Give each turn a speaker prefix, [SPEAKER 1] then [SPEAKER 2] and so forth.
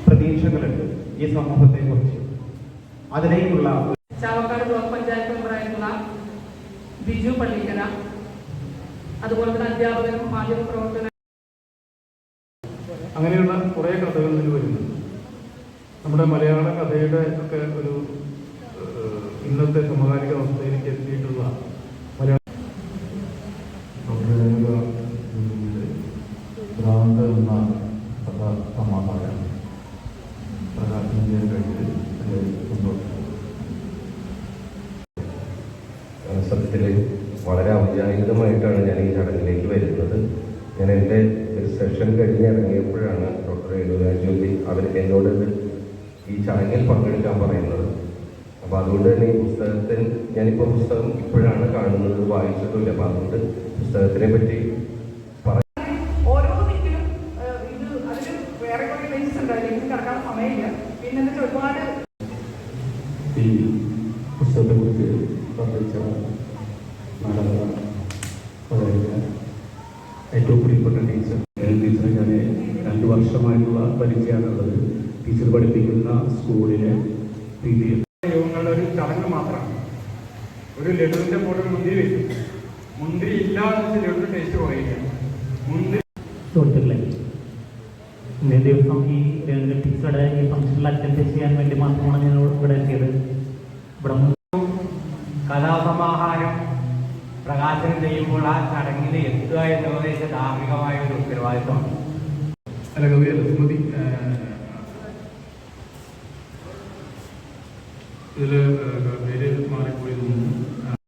[SPEAKER 1] പ്രതീക്ഷകളുണ്ട് ഈ സമൂഹത്തെ കുറിച്ച്. അതിലേക്കുള്ള
[SPEAKER 2] ചാവക്കാട് ബ്ലോക്ക് പഞ്ചായത്ത് മെമ്പറായിട്ടുള്ള ബിജു പള്ളിക്കര, അതുപോലെ തന്നെ അധ്യാപകനും മാധ്യമ പ്രവർത്തന,
[SPEAKER 3] അങ്ങനെയുള്ള കുറേ കഥകൾ ഇതിൽ വരുന്നുണ്ട്. നമ്മുടെ മലയാള കഥയുടെ ഒക്കെ ഒരു ഇന്നത്തെ സമകാലിക അവസ്ഥയിലേക്ക് എത്തിയിട്ടുള്ള മലയാള ഭ്രാന്ത് എന്ന കഥ സമാധാനം പ്രകാശനം ചെയ്യാൻ കഴിഞ്ഞത് സന്തോഷം.
[SPEAKER 4] സത്യത്തിൽ വളരെ ഔപചാരികമായിട്ടാണ് ഞാൻ ഈ ചടങ്ങിലേക്ക് വരുന്നത്. ഞാൻ എൻ്റെ ഒരു സെഷൻ കഴിഞ്ഞ് ഇറങ്ങിയപ്പോഴാണ് ഡോക്ടർ എഴുതാജ്യോതി എന്നോട് ഈ ചടങ്ങിൽ പങ്കെടുക്കാൻ പറയുന്നത്. അപ്പോൾ അതുകൊണ്ട് തന്നെ ഈ പുസ്തകത്തിൽ ഞാനിപ്പോൾ പുസ്തകം ഇപ്പോഴാണ് കാണുന്നത്, വായിച്ചിട്ടില്ല. അപ്പോൾ അതുകൊണ്ട് പുസ്തകത്തിനെ പറ്റി
[SPEAKER 3] ഈ പുസ്തകത്തെക്കുറിച്ച് പ്രവർത്തിച്ച ഏറ്റവും പ്രിയപ്പെട്ട ടീച്ചർ ടീച്ചറെ ഞാൻ 2 വർഷമായിട്ടുള്ള പരിചയമാണുള്ളത്. ടീച്ചർ പഠിപ്പിക്കുന്ന സ്കൂളിലെ യോഗങ്ങളുടെ ഒരു ചടങ്ങ് മാത്രമാണ്. ഒരു ലഡുവിൻ്റെ പോലെ മുന്തിരി വെക്കും. മുന്തിരി ഇല്ലാതെ ലഡുവിൻ്റെ ടേസ്റ്റ് കുറയില്ല. മുന്തിരി
[SPEAKER 5] സുഹൃത്തുക്കളെ, ഇന്നേ ദിവസം ഈ ടീച്ചറുടെ ഈ ഫംഗ്ഷനിൽ അറ്റൻഡ് ചെയ്യാൻ വേണ്ടി മാത്രമാണ് ഞാൻ ഇവിടെ എത്തിയത്. ഇവിടെ
[SPEAKER 1] കഥാസമാഹാരം പ്രകാശനം ചെയ്യുമ്പോൾ ആ ചടങ്ങിൽ എത്തുക എന്നുള്ളത് ധാർമ്മികമായ ഒരു ഉത്തരവാദിത്വമാണ്.
[SPEAKER 3] അല്ല, കവിയല്ല സ്മൃതി. ഇതിൽ പേര് മാറി